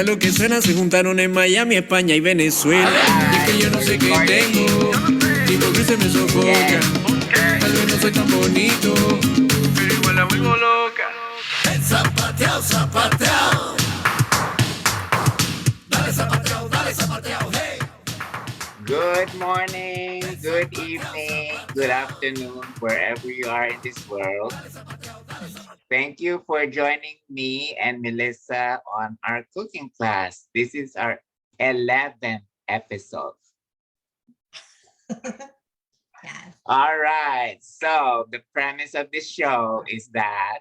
Lo que suena se juntaron en Miami, España y Venezuela. Y es que yo no sé qué tengo, ni por qué se me sofoca. Tal vez no soy tan bonito, pero igual la vuelvo loca. Zapateao, zapateao. Dale zapateao, hey. Good morning, good evening, good afternoon, wherever you are in this world. Thank you for joining me and Melissa on our cooking class. This is our 11th episode. Yes. All right, so the premise of this show is that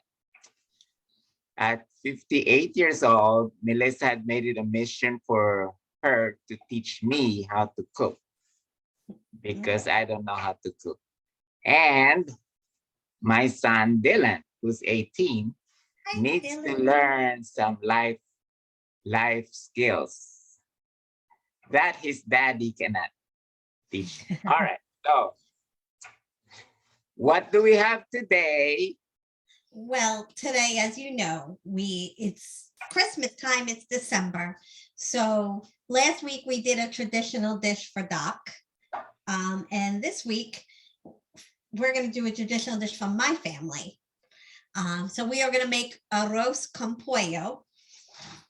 at 58 years old, Melissa had made it a mission for her to teach me how to cook because I don't know how to cook. And my son, Dylan, who's 18, needs to learn some life skills that his daddy cannot teach. All right, so what do we have today? Well, today, as you know, it's Christmas time, it's December. So last week we did a traditional dish for Doc. And this week we're going to do a traditional dish from my family. So we are going to make Arroz con Pollo.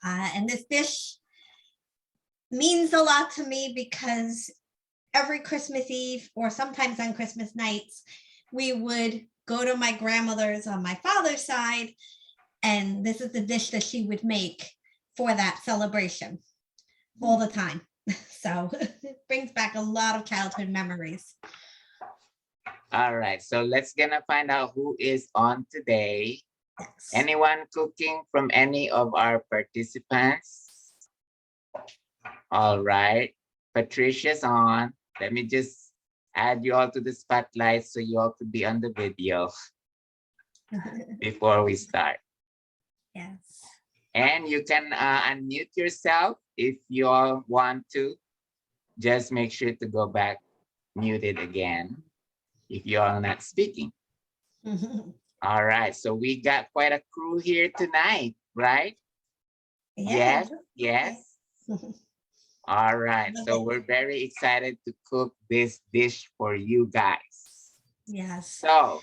And this dish means a lot to me because every Christmas Eve or sometimes on Christmas nights, we would go to my grandmother's on my father's side, and this is the dish that she would make for that celebration all the time. So it brings back a lot of childhood memories. All right, so let's gonna find out who is on today. Yes. Anyone cooking from any of our participants? All right, Patricia's on. Let me just add you all to the spotlight so you all could be on the video before we start. Yes. And you can unmute yourself if you all want to. Just make sure to go back muted again if you are not speaking. All right, so we got quite a crew here tonight, right? Yeah. Yes. All right, so we're very excited to cook this dish for you guys. Yes. So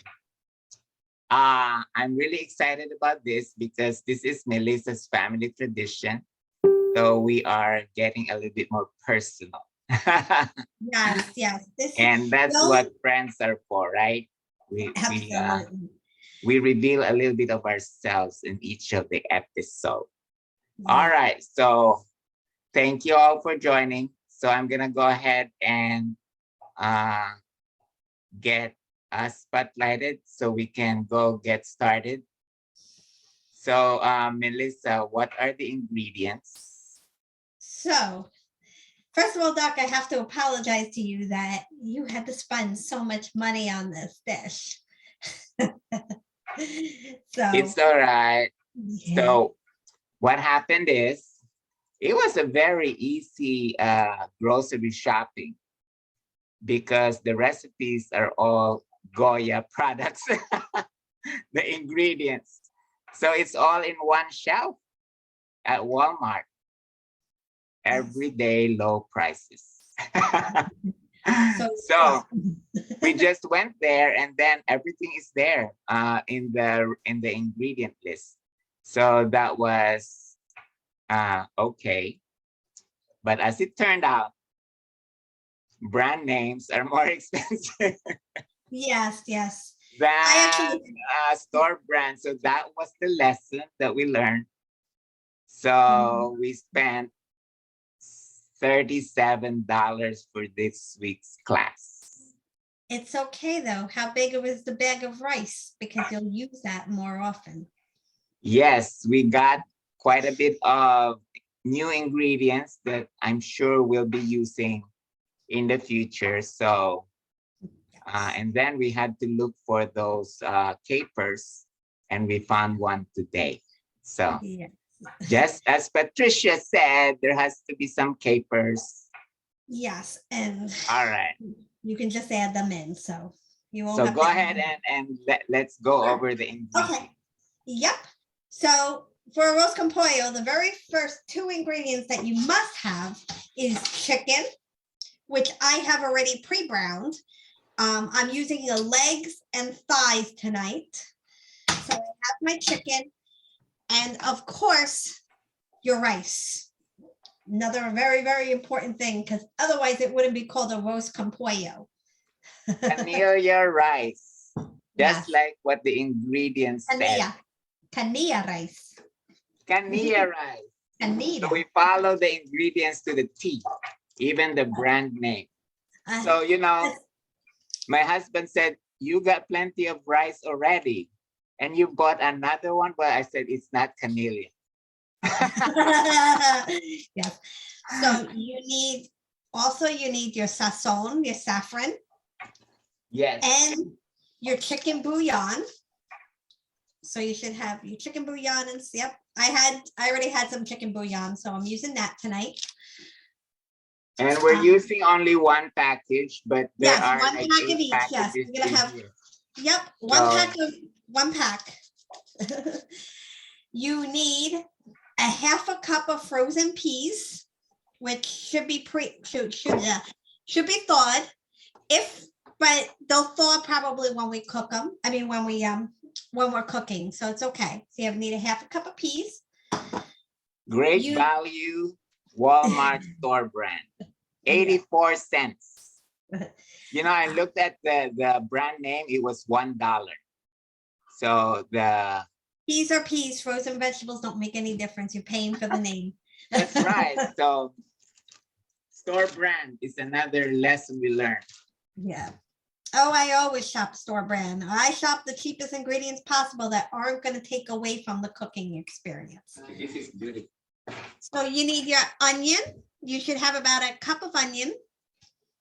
I'm really excited about this because this is Melissa's family tradition. So we are getting a little bit more personal. Yes. And that's what friends are for, right? We reveal a little bit of ourselves in each of the episodes. Yeah. All right, so thank you all for joining. So I'm gonna go ahead and get us spotlighted so we can go get started. So Melissa, what are the ingredients? So first of all, Doc, I have to apologize to you that you had to spend so much money on this dish. So it's all right. Yeah. So what happened is it was a very easy grocery shopping because the recipes are all Goya products, the ingredients. So it's all in one shelf at Walmart. Everyday low prices. So we just went there and then everything is there in the ingredient list. So that was okay. But as it turned out, brand names are more expensive. Yes. Than store brand. So that was the lesson that we learned. So we spent $37 for this week's class. It's okay though. How big was the bag of rice? Because you'll use that more often. Yes, we got quite a bit of new ingredients that I'm sure we'll be using in the future. So, and then we had to look for those capers and we found one today. So just as Patricia said, there has to be some capers. Yes, and all right, you can just add them in. So you won't. So go ahead and let's go over the ingredients. Okay. Yep. So for arroz con pollo, the very first two ingredients that you must have is chicken, which I have already pre-browned. I'm using the legs and thighs tonight. So I have my chicken and of course your rice. Another very, very important thing because otherwise it wouldn't be called arroz con pollo. Canilla rice, just Yes. like what the ingredients said. Canilla. Canilla rice. Canilla rice. So Canilla. we follow the ingredients to the T, even the brand name. So, you know, my husband said, you got plenty of rice already and you bought another one. But I said, it's not Canilla. Yes. So you need your sazon, your saffron, Yes. and your chicken bouillon. So you should have your chicken bouillon and yep. I already had some chicken bouillon, so I'm using that tonight. And we're using only one package, but there Yes, are one like pack of 8 each. Yes, packages you're gonna in have. here. Yep, one pack. You need a half a cup of frozen peas, which should be should be thawed. But they'll thaw probably when we cook them. I mean, when we're cooking, so it's okay. So you need a half a cup of peas. Great value, Walmart store brand, 84 cents. You know, I looked at the brand name, it was $1. So the peas are peas, frozen vegetables don't make any difference. You're paying for the name. That's right. So store brand is another lesson we learned. Yeah. Oh, I always shop store brand. I shop the cheapest ingredients possible that aren't going to take away from the cooking experience. This is good. So you need your onion. You should have about a cup of onion.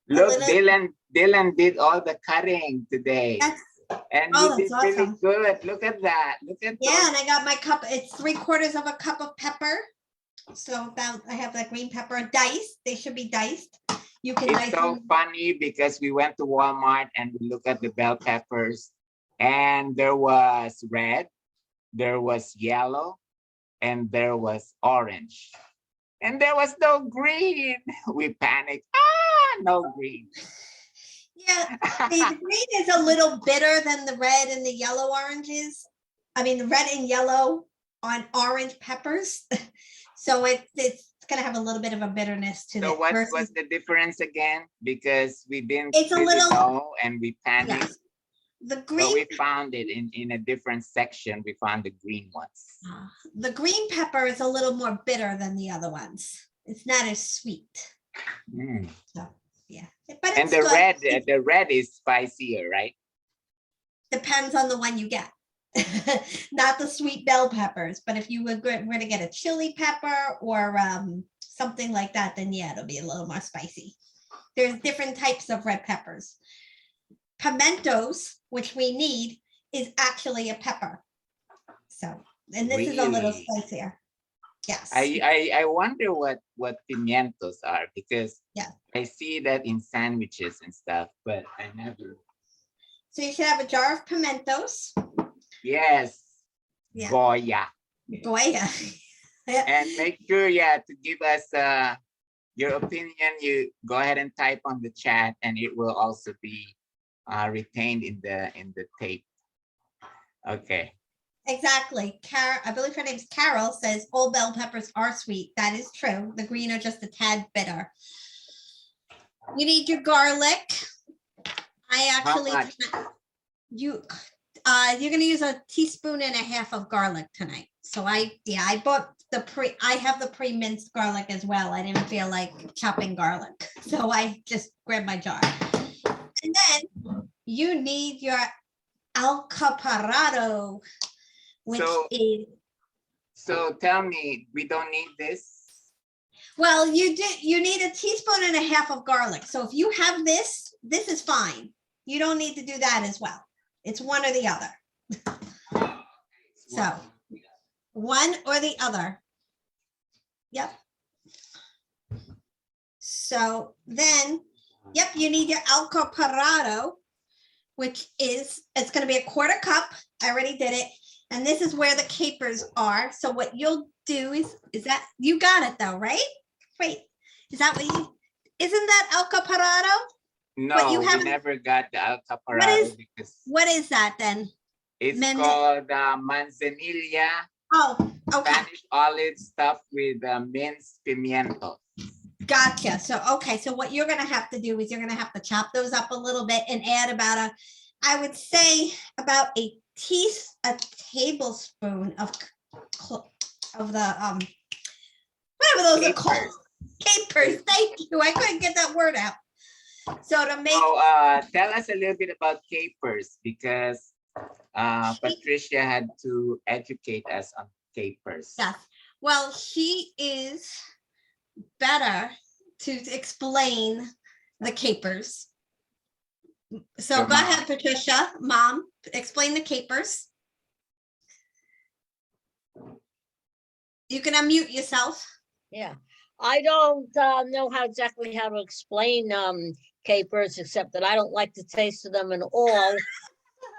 Look, Dylan did all the cutting today. Yes. And Oh, he did that's really awesome. good. Look at that. Look at Yeah, those. and I got my cup. It's 3/4 of a cup of pepper. So I have that green pepper diced. They should be diced. You can It's dice so them. funny because we went to Walmart and we looked at the bell peppers and there was red, there was yellow, and there was orange. And there was no green. We panicked. Ah, no green. Yeah, the green is a little bitter than the red and the yellow oranges. I mean, the red and yellow on orange peppers. So it's going to have a little bit of a bitterness to it. So what was the difference again? Because we didn't It's a really little- know and we panicked. Yes. The But green, we found it in a different section. We found the green ones. the green pepper is a little more bitter than the other ones. It's not as sweet. Mm. So yeah, but And it's the good. red, It the red is spicier, right? depends on the one you get. Not the sweet bell peppers, but if you were going to get a chili pepper or something like that, then yeah, it'll be a little more spicy. There's different types of red peppers. Pimentos, which we need, is actually a pepper. So, and this is a little Really? spicier. Yes. I wonder what pimientos are because Yeah. I see that in sandwiches and stuff, but I never. So you should have a jar of pimentos. Yes. Yeah. Goya. Goya. And make sure, yeah, to give us your opinion. You go ahead and type on the chat, and it will also be retained in the tape. Okay. Exactly. I believe her name's Carol, says all bell peppers are sweet. That is true. The green are just a tad bitter. You need your garlic. I actually, much? you're going to use 1.5 teaspoons of garlic tonight. So I bought I have the pre-minced garlic as well. I didn't feel like chopping garlic. So I just grabbed my jar. And then you need your alcaparado, which is. So tell me, we don't need this? Well, you need 1.5 teaspoons of garlic. So if you have this is fine. You don't need to do that as well. It's one or the other. So one or the other. Yep. So then, yep, you need your alcaparado, which is, it's going to be 1/4 cup. I already did it. And this is where the capers are. So what you'll do is that, you got it though, right? Wait, is that what you, isn't that el caparado? No, you we haven't- never got the What alcaparado is- because What is that then? it's Men- called manzanilla, Oh, okay, Spanish olive stuffed with minced pimiento. gotcha. So, okay, so what you're gonna have to do is you're gonna have to chop those up a little bit and add about I would say about a tablespoon of the whatever those are called. Capers, thank you. I couldn't get that word out. So to make Tell us a little bit about capers because Patricia had to educate us on capers. yes, well, she is better to explain the capers. So Your go mom. ahead, Patricia, mom, explain the capers. You can unmute yourself. Yeah, I don't know exactly how to explain capers, except that I don't like the taste of them at all.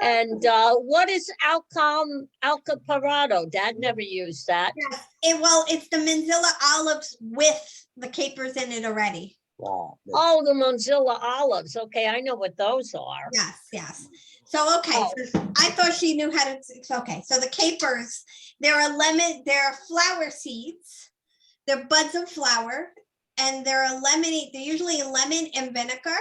And what is alcaparado? Dad never used that. Yes, it's the Manzilla olives with the capers in it already. Oh, the Mozilla olives. Okay, I know what those are. Yes. So, okay, so I thought she knew how to, okay, so the capers, they're flower seeds. They're buds of flower and they're usually lemon and vinegar.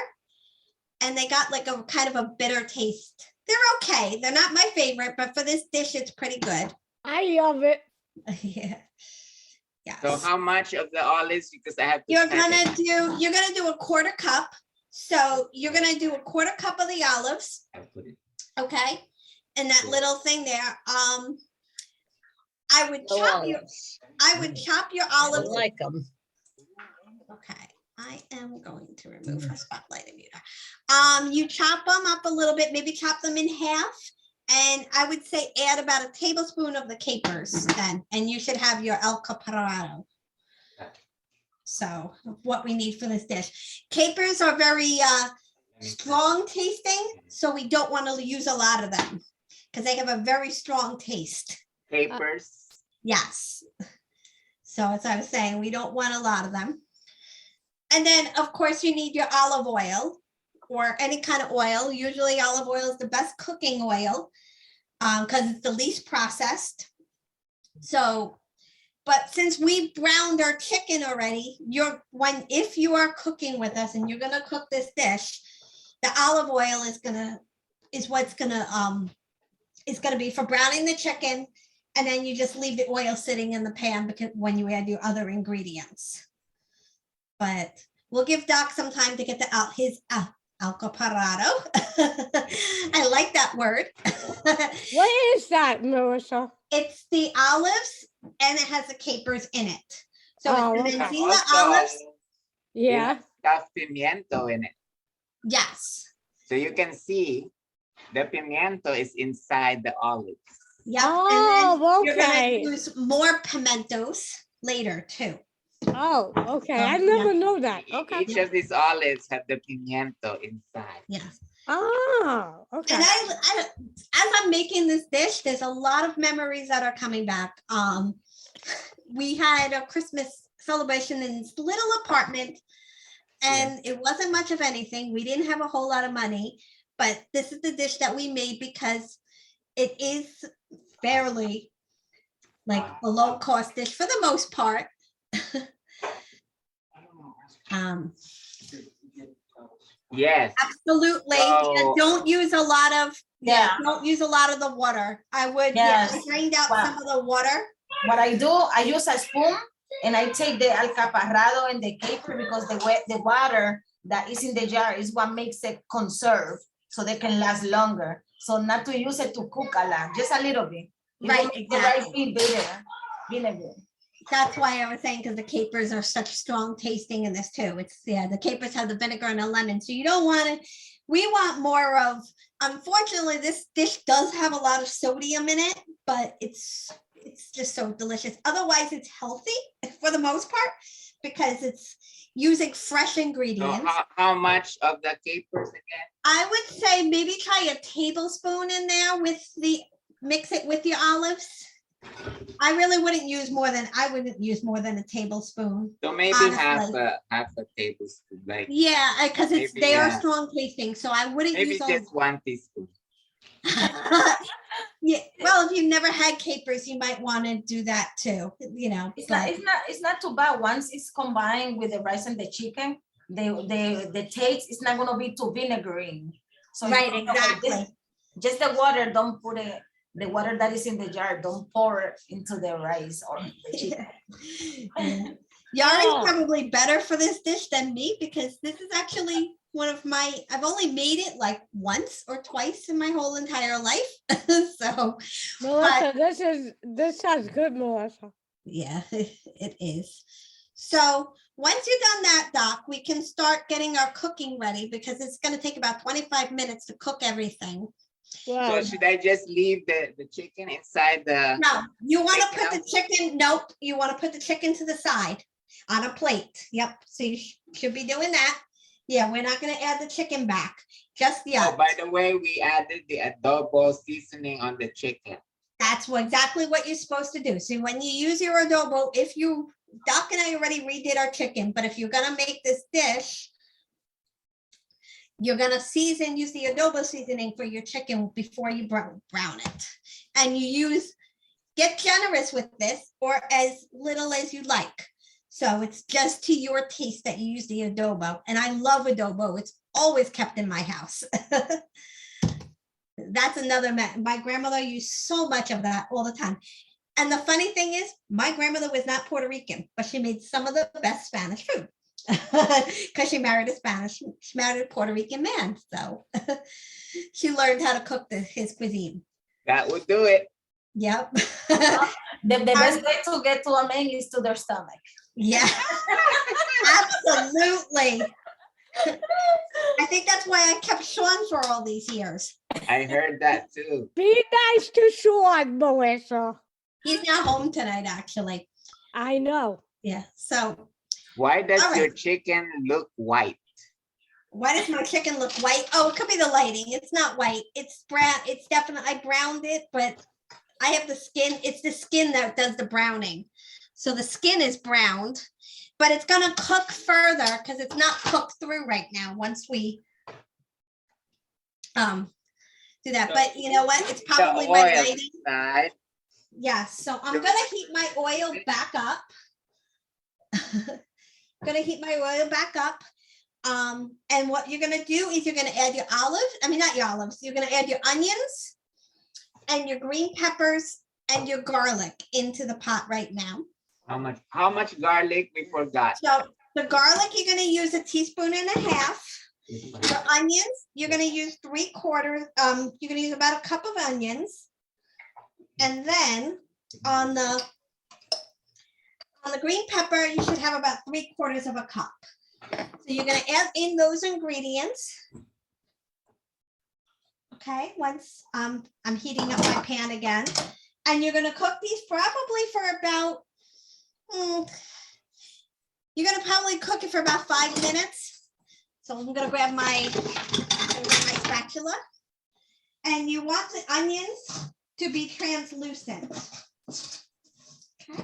And they got like a kind of a bitter taste. They're okay. They're not my favorite, but for this dish, it's pretty good. I love it. Yeah. Yes. So how much of the olives? Because I have to You're cut gonna it. do a quarter cup. So you're gonna do a quarter cup of the olives, I'll put it. okay? And that Yeah. little thing there. I would The chop your I olives. like them. Okay, I am going to remove her spotlight and mute her. You chop them up a little bit, maybe chop them in half. And I would say add about a tablespoon of the capers then, and you should have your el caparado. So what we need for this dish. Capers are very strong tasting, so we don't want to use a lot of them because they have a very strong taste. Capers. Yes. So as I was saying, we don't want a lot of them. And then, of course, you need your olive oil or any kind of oil. Usually olive oil is the best cooking oil because it's the least processed. So, but since we browned our chicken already, if you are cooking with us and you're gonna cook this dish, the olive oil is gonna be for browning the chicken, and then you just leave the oil sitting in the pan because when you add your other ingredients. But we'll give Doc some time to get his alcaparado. I like that word. What is that, Melissa? It's the olives and it has the capers in it. So Oh, it's the okay. Manzilla olives. Yeah. Stuffed pimiento in it. Yes. So you can see the pimiento is inside the olives. Yep. Oh, You're okay. gonna use more pimentos later too. Oh, okay. I never know that. Okay. Each of these olives have the pimiento inside. Yes. Oh, okay. And as I'm making this dish, there's a lot of memories that are coming back. We had a Christmas celebration in this little apartment and it wasn't much of anything. We didn't have a whole lot of money, but this is the dish that we made because it is fairly like a low cost dish for the most part. Yes. Absolutely. So- And don't use a lot of Yeah. don't use a lot of the water. I would Yes. drained out Wow. some of the water. What I do, I use a spoon and I take the alcaparrado and the caper because the water that is in the jar is what makes it conserve so they can last longer. So not to use it to cook a lot, just a little bit. It will Right, make the right exactly. bit vinegar. That's why I was saying, because the capers are such strong tasting in this too. The capers have the vinegar and the lemon. So you don't want it. We want more of, unfortunately, this dish does have a lot of sodium in it, but it's just so delicious. Otherwise, it's healthy for the most part because it's using fresh So ingredients. how much of the capers again? I would say maybe try a tablespoon in there with the mix it with your olives. I really wouldn't use more than, a tablespoon. So maybe Honestly. half a tablespoon, like Yeah, because Maybe, they are yeah. strong tasting, so I wouldn't maybe use all. just 1 teaspoon. Yeah, well, if you've never had capers, you might want to do that too, but It's not too bad. Once it's combined with the rice and the chicken, the taste is not gonna be too vinegary. So right, you don't know, like this, exactly. just the water, don't put it, the water that is in the jar, don't pour it into the rice or the chicken. Yeah. Yari's Oh. probably better for this dish than me because this is actually one of I've only made it like once or twice in my whole entire life. So Melissa, this sounds good, Melissa. yeah, it is. So once you've done that, Doc, we can start getting our cooking ready because it's going to take about 25 minutes to cook everything. Wow. So should I just leave the chicken inside the? No, you want to Take it put the chicken, nope, you want to put the chicken to the side on a plate. Yep, so you should be doing that. Yeah, we're not going to add the chicken back just yet. Oh, by the way, we added the adobo seasoning on the chicken. That's exactly what you're supposed to do. So when you use your adobo, Doc and I already redid our chicken, but if you're going to make this dish, you're going to use the adobo seasoning for your chicken before you brown it. And get generous with this or as little as you like. So it's just to your taste that you use the adobo. And I love adobo. It's always kept in my house. That's another, my grandmother used so much of that all the time. And the funny thing is, my grandmother was not Puerto Rican, but she made some of the best Spanish food because she married a Puerto Rican man. So she learned how to cook his cuisine. That would do it. Yep. The best way to get to a man is to their stomach. Yeah, absolutely. I think that's why I kept Sean for all these years. I heard that too. Be nice to Sean, Melissa. He's not home tonight, actually. I know. Yeah, so Why does All right. your chicken look white? why does my chicken look white? Oh, it could be the lighting. It's not white. It's brown. It's definitely, I browned it, but I have the skin. It's the skin that does the browning. So the skin is browned, but it's going to cook further because it's not cooked through right now once we do that. But you know what? It's probably The my oil lighting. inside. Yeah, so I'm gonna heat my oil back up. Gonna heat my oil back up. And what you're gonna do is you're gonna add your you're gonna add your onions and your green peppers and your garlic into the pot right now. How much garlic we forgot? So the garlic, you're gonna use 1.5 teaspoons. The onions, you're gonna use 3/4. You're gonna use about a cup of onions. And then on the green pepper, you should have about 3/4 of a cup. So you're going to add in those ingredients. Okay, once I'm heating up my pan again. And you're going to cook these probably for about, you're going to probably cook it for about 5 minutes. So I'm going to grab my spatula. And you want the onions to be translucent. Okay.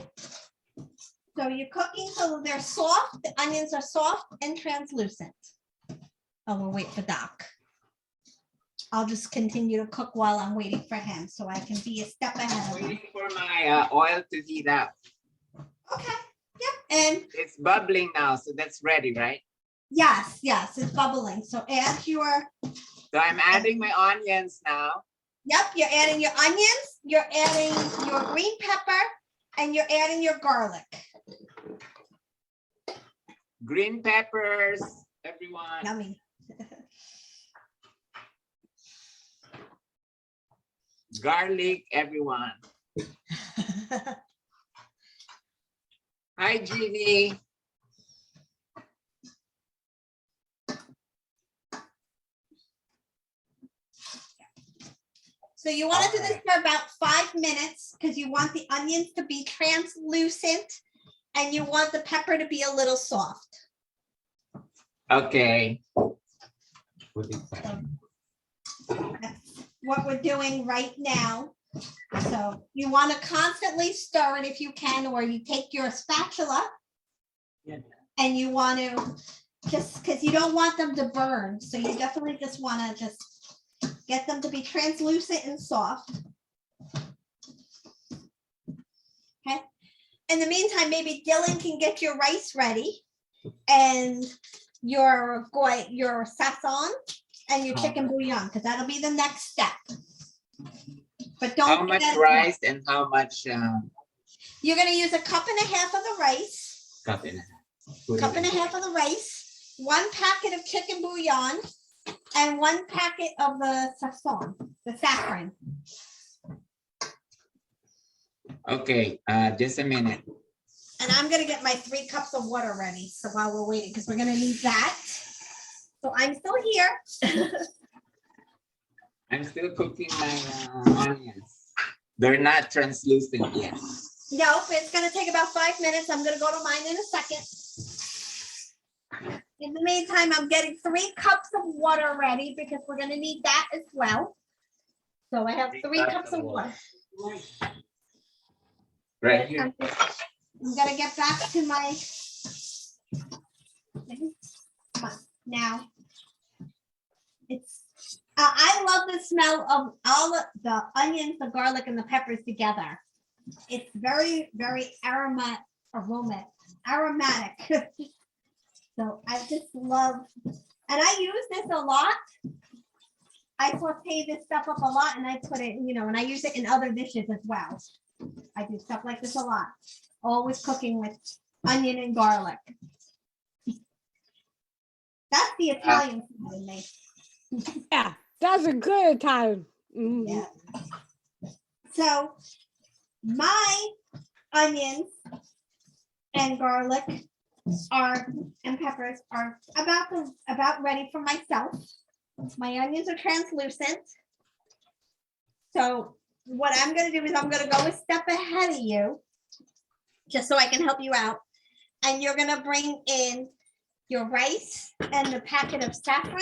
So you're cooking so they're soft, the onions are soft and translucent. Oh, we'll wait for Doc. I'll just continue to cook while I'm waiting for him so I can be a step ahead of him. Waiting for my oil to heat up. Okay, yep, and It's bubbling now, so that's ready, right? yes, it's bubbling. So add your, So I'm adding my onions now. yep, you're adding your onions, you're adding your green pepper, and you're adding your garlic. Green peppers, everyone. Yummy. Garlic, everyone. Hi, Jeannie. So you want to do this for about 5 minutes because you want the onions to be translucent and you want the pepper to be a little soft. Okay. That's what we're doing right now. So you want to constantly stir it if you can, or you take your spatula and you want to just, because you don't want them to burn. So you definitely just want to just get them to be translucent and soft. Okay. In the meantime, maybe Dylan can get your rice ready and your sazon and your chicken bouillon, because that'll be the next step. But don't How much forget- rice and how much You're gonna use a cup and a half of the rice, cup in it? cup and a half of the rice, 1 packet of chicken bouillon, and 1 packet of the sazon, the saffron. Okay, just a minute. And I'm gonna get my 3 cups of water ready. So while we're waiting, because we're gonna need that. So I'm still here. I'm still cooking my onions. They're not translucent yet. Nope, it's gonna take about 5 minutes. I'm gonna go to mine in a second. In the meantime, I'm getting 3 cups of water ready because we're gonna need that as well. So I have 3 cups of water. Right here. I'm gonna get back to my. Come on, now. It's. I love the smell of all of the onions, the garlic, and the peppers together. It's very, very aromatic. So I just love, and I use this a lot. I saute this stuff up a lot, and I put it, and I use it in other dishes as well. I do stuff like this a lot. Always cooking with onion and garlic. That's the Italian food in me. Yeah, that's a good time. Yeah. So my onions and garlic and peppers are about ready for myself. My onions are translucent. So what I'm going to do is I'm going to go a step ahead of you, just so I can help you out. And you're going to bring in your rice and the packet of saffron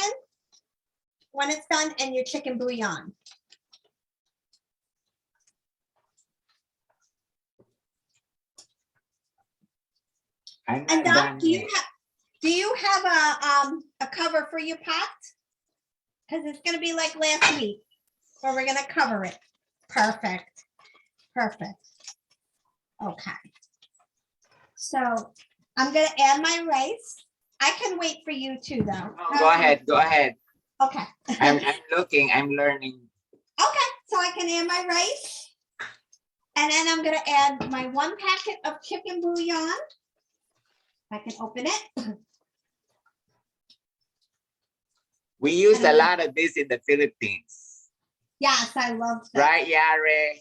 when it's done, and your chicken bouillon. I'm And not Doc, done do yet. you have a cover for your pot? Because it's going to be like last week, where we're going to cover it. Perfect. Perfect. Okay. So I'm going to add my rice. I can wait for you too, though. No, go ahead. Go ahead. Okay. I'm looking. I'm learning. Okay, so I can add my rice. And then I'm going to add my 1 packet of chicken bouillon. I can open it. We use a lot of this in the Philippines. Yes, I love that. Right, Yare?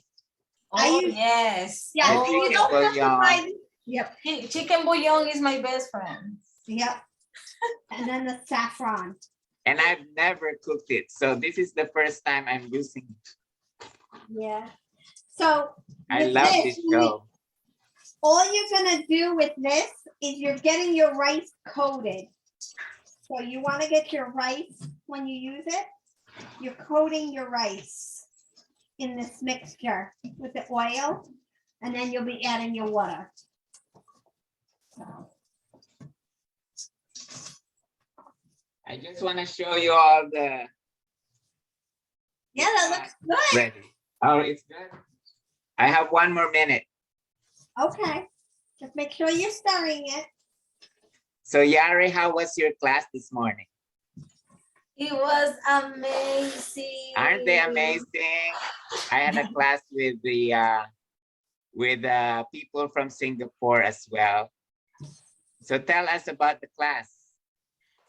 I Oh, use- yes. Yeah, The Oh, you chicken don't have to bouillon. buy. Yep, chicken bouillon is my best friend. yep. And then the saffron. And I've never cooked it. So this is the first time I'm using it. Yeah. So I with love this show. all you're gonna do with this is you're getting your rice coated. So you want to get your rice when you use it. You're coating your rice in this mixture with the oil, and then you'll be adding your water. I just want to show you all the Yeah, that looks good. ready. Oh, it's good. I have 1 more minute. Okay, just make sure you're stirring it. So Yare, how was your class this morning? It was amazing. Aren't they amazing? I had a class with the people from Singapore as well. So tell us about the class.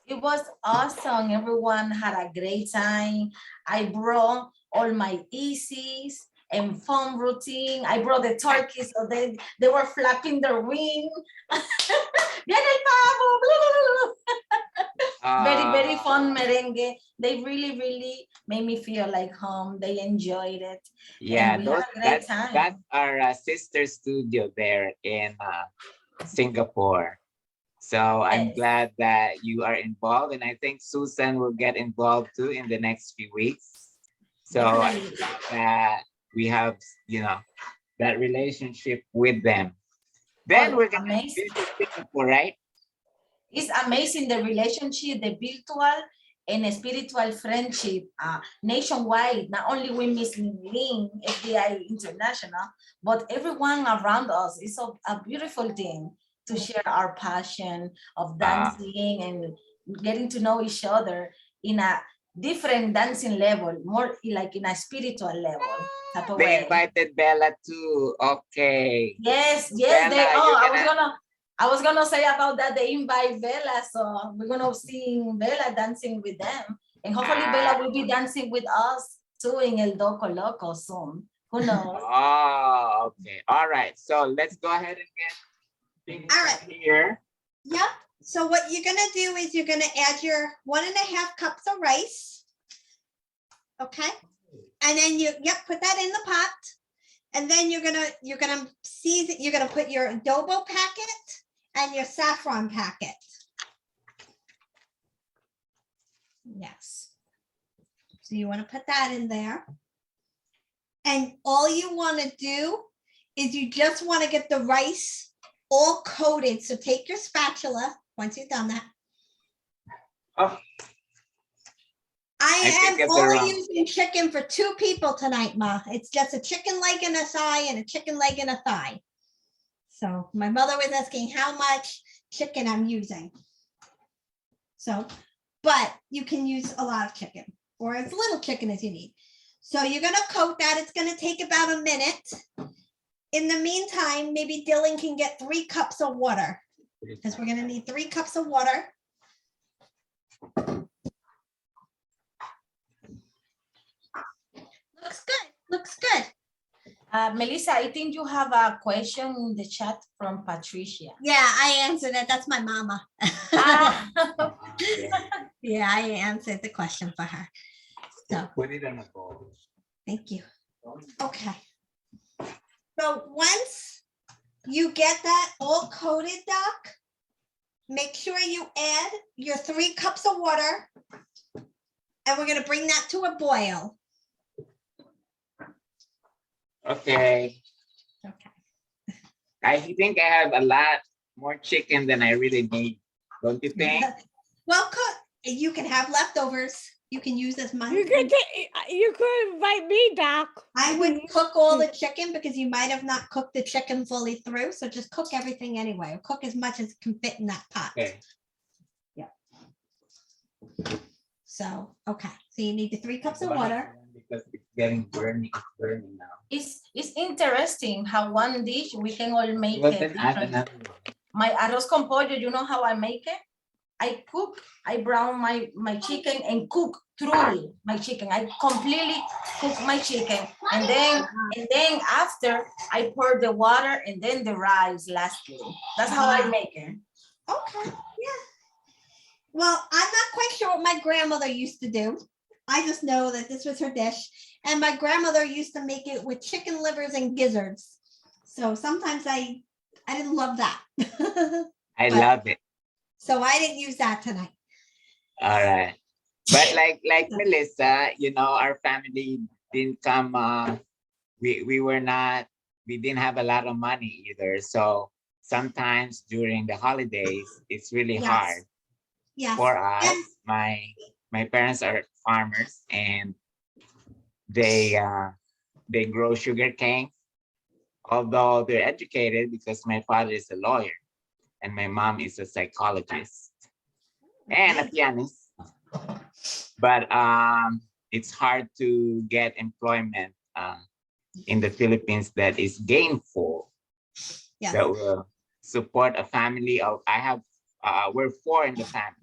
It was awesome. Everyone had a great time. I brought all my easies and fun routine. I brought the turkeys, so they were flapping their wing. Viene el pavo, blah, blah, blah. Very fun merengue. They really made me feel like home. They enjoyed it. Yeah, And we had a great time. that's our sister studio there in Singapore. So I'm Yes. glad that you are involved, and I think Susan will get involved too in the next few weeks. So I'm Definitely. glad that we have, that relationship with them. Then Oh, we're gonna amazing. visit Singapore, right? It's amazing the relationship, the virtual and spiritual friendship nationwide. Not only we Miss Link, FBI International, but everyone around us. It's a beautiful thing to share our passion of dancing and getting to know each other in a different dancing level, more like in a spiritual level type of They way. invited Bella too. Okay. Yes, they. Bella, Oh, you're I was gonna say about that. They invite Bella, so we're gonna see Bella dancing with them, and hopefully Bella will be dancing with us too in El Doco Loco soon. Who knows? Oh, okay. All right. So let's go ahead and get things All right. here. Yep. So what you're gonna do is you're gonna add your 1.5 cups of rice. Okay. And then put that in the pot. And then you're gonna season, you're gonna put your adobo packet and your saffron packet. Yes. So you want to put that in there. And all you want to do is you just want to get the rice all coated. So take your spatula once you've done that. Oh, I think am it's only around. using chicken for 2 people tonight, Ma. It's just a chicken leg and a thigh and a chicken leg and a thigh. So my mother was asking how much chicken I'm using. So, but you can use a lot of chicken or as little chicken as you need. So you're going to coat that. It's going to take about a minute. In the meantime, maybe Dylan can get 3 cups of water because we're going to need 3 cups of water. Looks good. Looks good. Melissa, I think you have a question in the chat from Patricia. Yeah, I answered it. That's my mama. Yeah, I answered the question for her. So Put it on a bowl. thank you. Okay. So once you get that all coated, Doc, make sure you add your 3 cups of water. And we're going to bring that to a boil. Okay. Okay. I think I have a lot more chicken than I really need. Don't you think? Well, you can have leftovers. You can use as much. You could invite me, Doc. I would cook all the chicken because you might have not cooked the chicken fully through. So just cook everything anyway. Cook as much as can fit in that pot. Okay. Yeah. So, okay. So you need the 3 cups of water. Because it's getting burning now. It's interesting how one dish we can all make Well, it then add different. another one. My arroz con pollo, you know how I make it? I brown my chicken and cook truly my chicken. I completely cook my chicken. And then after I pour the water and then the rice lastly. That's how I make it. Okay. Yeah. Well, I'm not quite sure what my grandmother used to do. I just know that this was her dish. And my grandmother used to make it with chicken livers and gizzards. So sometimes I didn't love that. I love it. So I didn't use that tonight. All right. But like Melissa, our family didn't come, we didn't have a lot of money either. So sometimes during the holidays, it's really Yes. hard Yes. for us. And My parents are farmers and they grow sugar cane, although they're educated because my father is a lawyer and my mom is a psychologist and a pianist. But it's hard to get employment in the Philippines that is gainful, yes. that will support a family of, we're 4 in the family.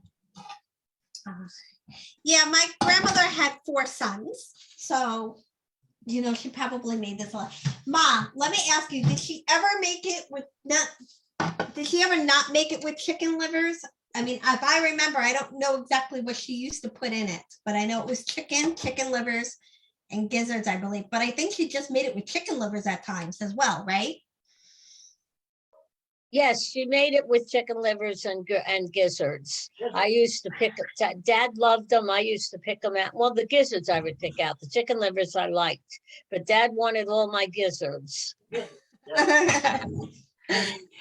Yeah, my grandmother had 4 sons. So, she probably made this a lot. Mom, let me ask you, did she ever not make it with chicken livers? I mean, if I remember, I don't know exactly what she used to put in it, but I know it was chicken livers, and gizzards, I believe. But I think she just made it with chicken livers at times as well, right? Yes, she made it with chicken livers and gizzards. I used to pick, Dad loved them. I used to pick them out. Well, the gizzards I would pick out. The chicken livers I liked, but Dad wanted all my gizzards.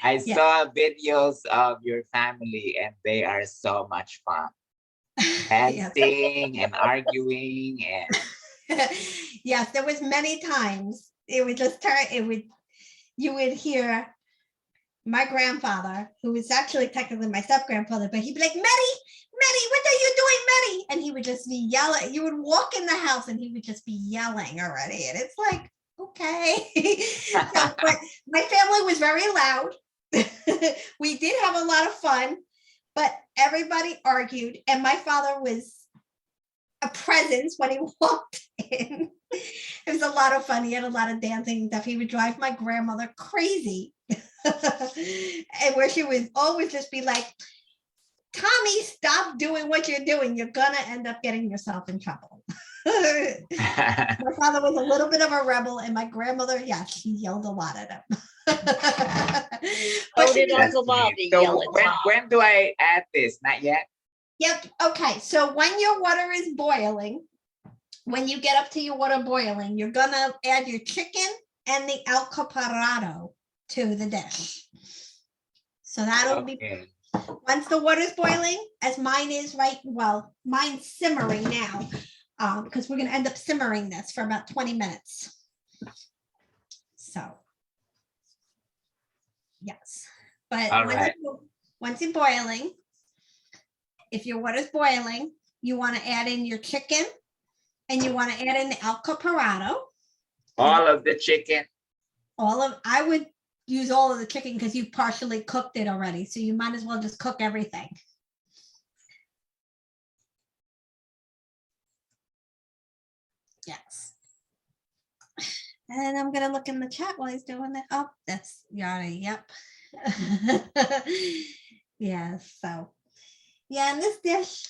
I saw videos of your family and they are so much fun. Dancing and arguing and Yes, there was many times it would just you would hear my grandfather, who was actually technically my step-grandfather, but he'd be like, Maddie, what are you doing, Maddie? And he would just be yelling. You would walk in the house and he would just be yelling already. And it's like, okay. So, but my family was very loud. We did have a lot of fun, but everybody argued. And my father was a presence when he walked in. It was a lot of fun. He had a lot of dancing and stuff. He would drive my grandmother crazy. And where she would always just be like, Tommy, stop doing what you're doing. You're gonna end up getting yourself in trouble. My father was a little bit of a rebel, and my grandmother, yeah, she yelled a lot at him. So did Uncle Bobby yell at Tom. when do I add this? Not yet? Yep. Okay. So when your water is boiling, when you get up to your water boiling, you're gonna add your chicken and the alcaparado to the dish. So that'll be once the water's boiling, as mine is right. Well, mine's simmering now, because we're gonna end up simmering this for about 20 minutes. So yes, but once it's boiling, if your water's boiling, you want to add in your chicken and you want to add in the alcaparado. All of the chicken. I would use all of the chicken because you partially cooked it already. So you might as well just cook everything. Yes. And I'm going to look in the chat while he's doing it. Oh, that's Yara. Yep. Yeah. So, yeah, and this dish,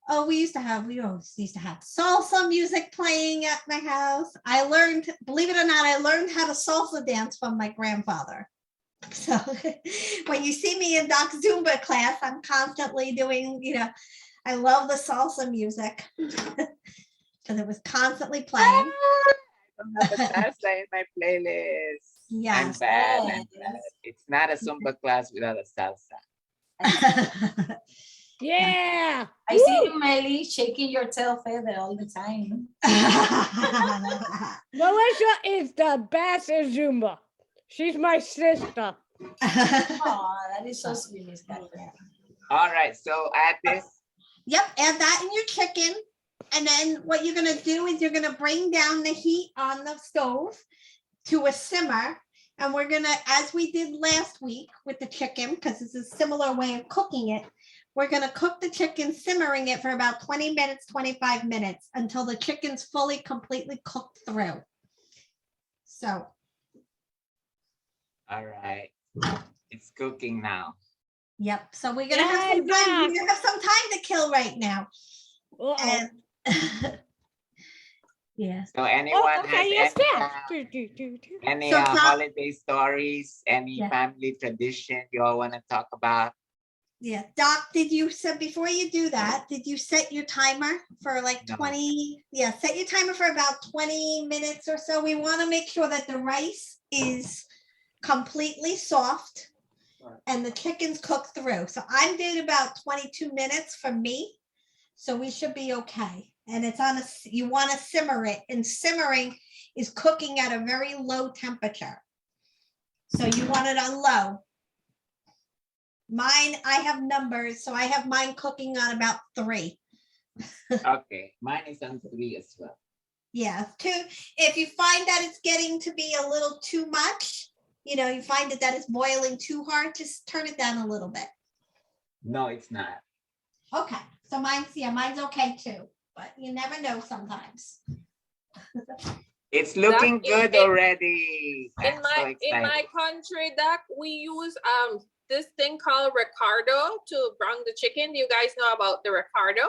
we always used to have salsa music playing at my house. I learned, believe it or not, I learned how to salsa dance from my grandfather. So when you see me in Doc's Zumba class, I'm constantly doing, I love the salsa music because it was constantly playing. I don't have a salsa in my playlist. Yes. I'm bad. It's not a Zumba class without a salsa. Yeah. I see you, Melly, shaking your tail feather all the time. Melissa is the best at Zumba. She's my sister. Oh, that is so sweet, Miss Catherine. All right, so add this. Yep, add that in your chicken. And then what you're gonna do is you're gonna bring down the heat on the stove to a simmer. And we're gonna, as we did last week with the chicken, because it's a similar way of cooking it, we're gonna cook the chicken, simmering it for about 20 minutes, 25 minutes until the chicken's fully, completely cooked through. So. All right, it's cooking now. Yep, so we're gonna have some time, we're gonna have some time to kill right now. And yeah. So anyone has any So holiday stories, any family tradition you all want to talk about? Yeah, Doc, did you set, before you do that, did you set your timer for like 20? Yeah, set your timer for about 20 minutes or so. We want to make sure that the rice is completely soft and the chicken's cooked through. So I did about 22 minutes for me. So we should be okay. And it's on you want to simmer it, and simmering is cooking at a very low temperature. So you want it on low. Mine, I have numbers, so I have mine cooking on about 3. Okay, mine is on 3 as well. Yeah, 2. If you find that it's getting to be a little too much, you find that it's boiling too hard, just turn it down a little bit. No, it's not. Okay, so mine's okay too, but you never know sometimes. It's looking good already. In my country, Doc, we use this thing called Ricardo to brown the chicken. Do you guys know about the Ricardo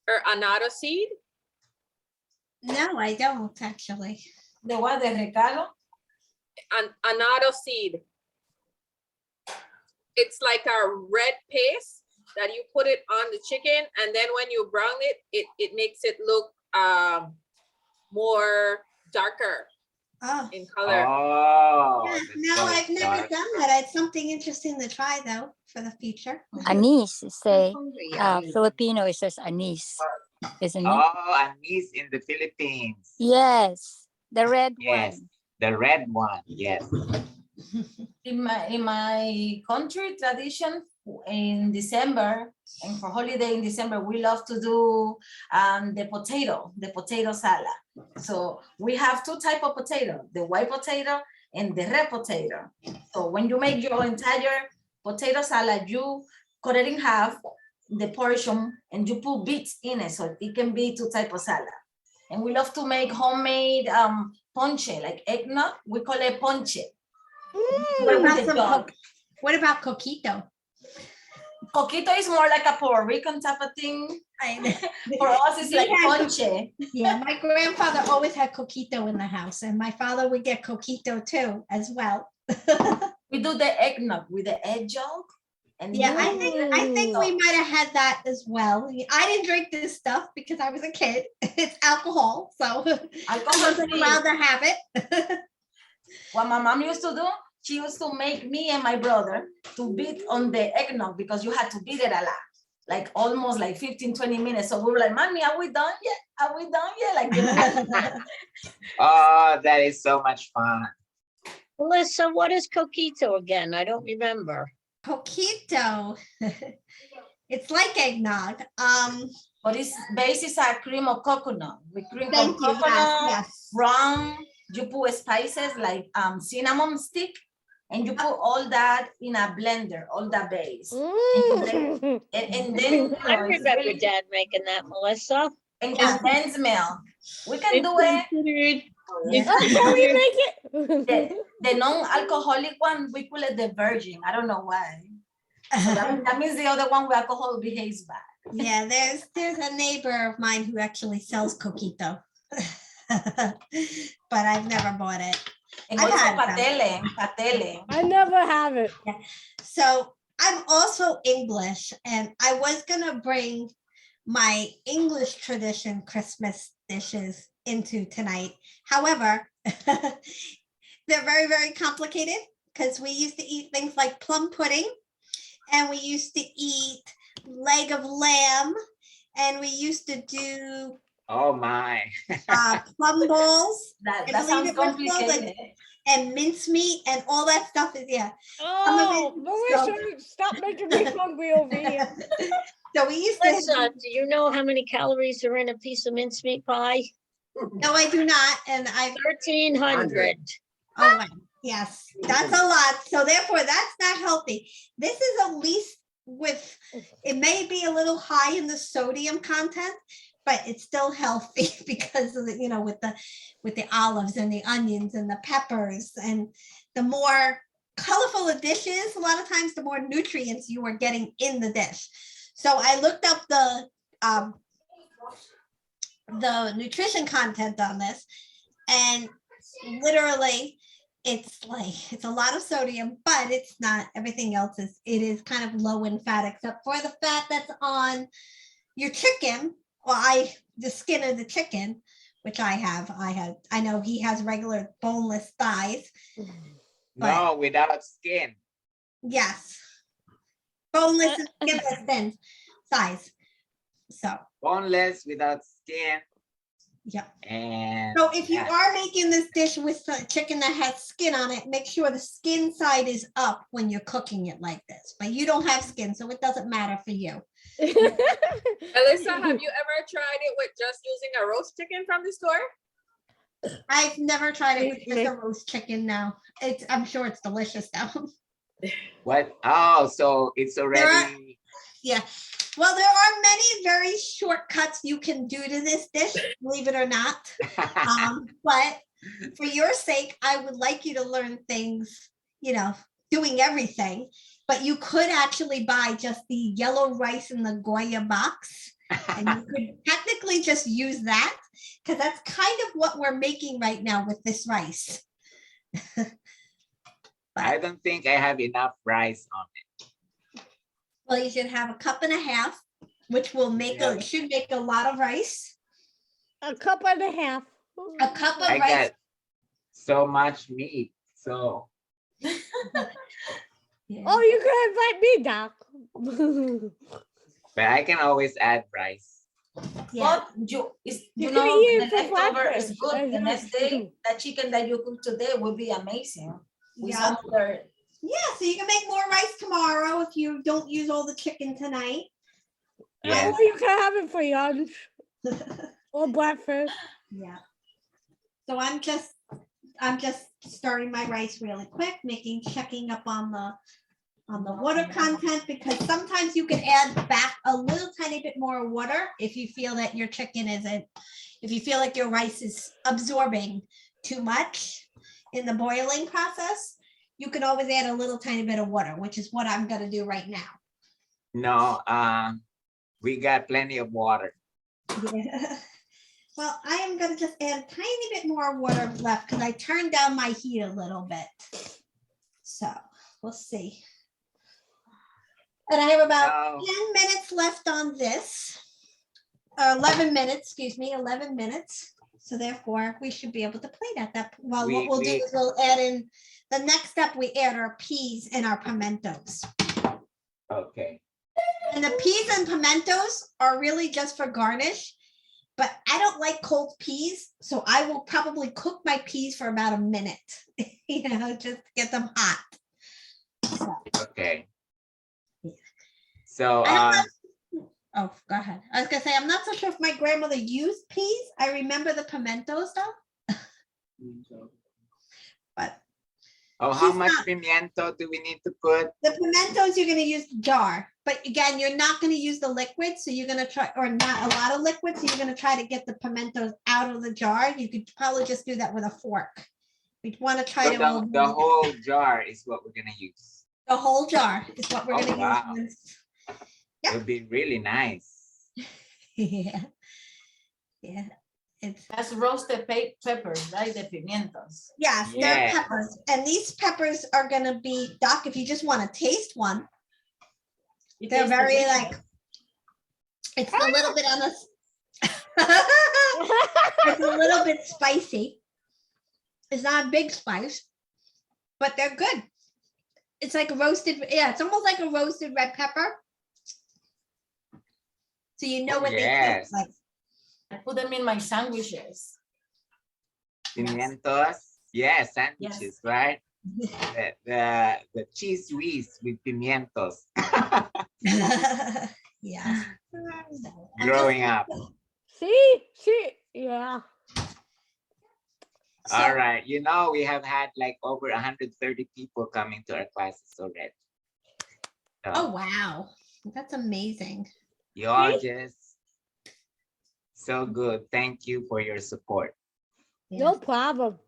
or annatto seed? No, I don't actually. The what, the Ricardo? Annatto seed. it's like a red paste that you put it on the chicken, and then when you brown it, it makes it look more darker Oh, in color. Oh, yeah, that's no, so I've never dark. done that. It's something interesting to try though for the future. Anise, say, Hungry, yeah. Filipino, it says anise, isn't it? Oh, anise in the Philippines. Yes, the red Yes, one. the red one. Yes. In my country tradition in December and for holiday in December, we love to do the potato salad. So we have two type of potato, the white potato and the red potato. So when you make your entire potato salad, you cut it in half, the portion, and you put beets in it. So it can be two type of salad. And we love to make homemade ponche, like eggnog. We call it ponche. What With about the some dog. what about coquito? Coquito is more like a Puerto Rican type of thing. For us, it's like Yeah. ponche. Yeah, my grandfather always had coquito in the house, and my father would get coquito too, as well. We do the eggnog with the egg yolk. And Yeah, I think we So- might have had that as well. I didn't drink this stuff because I was a kid. It's alcohol, so I alcohol wasn't free. allowed to have it. What my mom used to do, she used to make me and my brother to beat on the eggnog because you had to beat it a lot. Like almost like 15, 20 minutes. So we were like, Mommy, are we done yet? Are we done yet? Like, you know, Oh, that is so much fun. Melissa, what is coquito again? I don't remember. Coquito. It's like eggnog. but it's based is a cream of coconut. We cream of Thank you. coconut, Yes, rum, you put spices like cinnamon stick, and you put all that in a blender, all that base. Mm. And then I it's remember really- Dad making that, Melissa. and Yeah. then smell. We can do it. Can we make it? The non-alcoholic one, we call it the virgin. I don't know why. So that means the other one with alcohol behaves bad. yeah. There's a neighbor of mine who actually sells coquito, but I've never bought it. And I've also had some. patele. I never have it. So I'm also English, and I was gonna bring my English tradition Christmas dishes into tonight. However, they're very, very complicated because we used to eat things like plum pudding, and we used to eat leg of lamb, and we used to do Oh my. plum balls That I believe sounds it was called, like, complicated. and mincemeat and all that stuff is, yeah. Oh, so- Marissa, stop making me hungry over here. So we used to, Melissa, do you know how many calories are in a piece of mincemeat pie? no, I do not, and I 1,300. Oh, wow. Yes, that's a lot. So therefore, that's not healthy. This is at least with, it may be a little high in the sodium content, but it's still healthy because of the, with the olives and the onions and the peppers, and the more colorful the dish is, a lot of times the more nutrients you are getting in the dish. So I looked up the nutrition content on this, and literally it's a lot of sodium, but it's not, everything else it is kind of low in fat, except for the fat that's on your chicken, or the skin of the chicken, which I know he has regular boneless thighs. No, without skin. Yes. Boneless and skinless then thighs. So, Boneless without skin. yeah. And So if you yeah. are making this dish with the chicken that has skin on it, make sure the skin side is up when you're cooking it like this. But you don't have skin, so it doesn't matter for you. Melissa, have you ever tried it with just using a roast chicken from the store? I've never tried it with just a roast chicken now. I'm sure it's delicious though. What? Oh, so it's already. Yeah. Well, there are many very shortcuts you can do to this dish, believe it or not. But for your sake, I would like you to learn things, doing everything. But you could actually buy just the yellow rice in the Goya box. And you could technically just use that, because that's kind of what we're making right now with this rice. I don't think I have enough rice on it. Well, you should have a cup and a half, which will make Yeah. should make a lot of rice. A cup and a half. A cup of I rice. got so much meat. So Yeah. Oh, you can invite me, Doc. but I can always add rice. Yeah. But you You can know, eat the it for leftover is breakfast, good. as The you next day, do. that chicken that you cook today will be amazing. With Yeah. some other, Yeah, so you can make more rice tomorrow if you don't use all the chicken tonight. Yes. Or you can have it for lunch or breakfast. Yeah. So I'm just stirring my rice really quick, checking up on the water content, because sometimes you can add back a little tiny bit more water if you feel that your chicken if you feel like your rice is absorbing too much in the boiling process. You can always add a little tiny bit of water, which is what I'm gonna do right now. No, we got plenty of water. Yeah. Well, I am gonna just add a tiny bit more water left because I turned down my heat a little bit. So we'll see. And I have about No. 10 minutes left on this. 11 minutes, excuse me, 11 minutes. So therefore, we should be able to plate at that. Well, what we'll do is we'll add in, the next step, we add our peas and our pimentos. Okay. And the peas and pimentos are really just for garnish. But I don't like cold peas, so I will probably cook my peas for about a minute, just to get them hot. Okay. Yeah. So Oh, go ahead. I was gonna say, I'm not so sure if my grandmother used peas. I remember the pimentos though. But how she's much not- pimiento do we need to put? the pimentos, you're gonna use jar. But again, you're not gonna use the liquid, so you're gonna try, or not a lot of liquid, so you're gonna try to get the pimentos out of the jar. You could probably just do that with a fork. We'd want to try So to the whole jar is what we're gonna use. the whole jar is what we're Oh, gonna wow. use. Yeah. It'll be really nice. Yeah. Yeah. It's that's roasted peppers, right? The pimientos. yes, Yeah. they're peppers. And these peppers are gonna be, Doc, if you just want to taste one, It they're tastes very delicious. like, it's a little bit on the it's a little bit spicy. It's not a big spice, but they're good. It's like a roasted, yeah, it's almost like a roasted red pepper. So you know Oh, what they yes. taste like. I put them in my sandwiches. Pimientos. Yeah, sandwiches, right? The cheese whiz with pimientos. Yeah. Growing up. See, yeah. So- All right. We have had like over 130 people coming to our classes already. So Oh, wow. That's amazing. you all just so good. Thank you for your support. Yeah. No problem.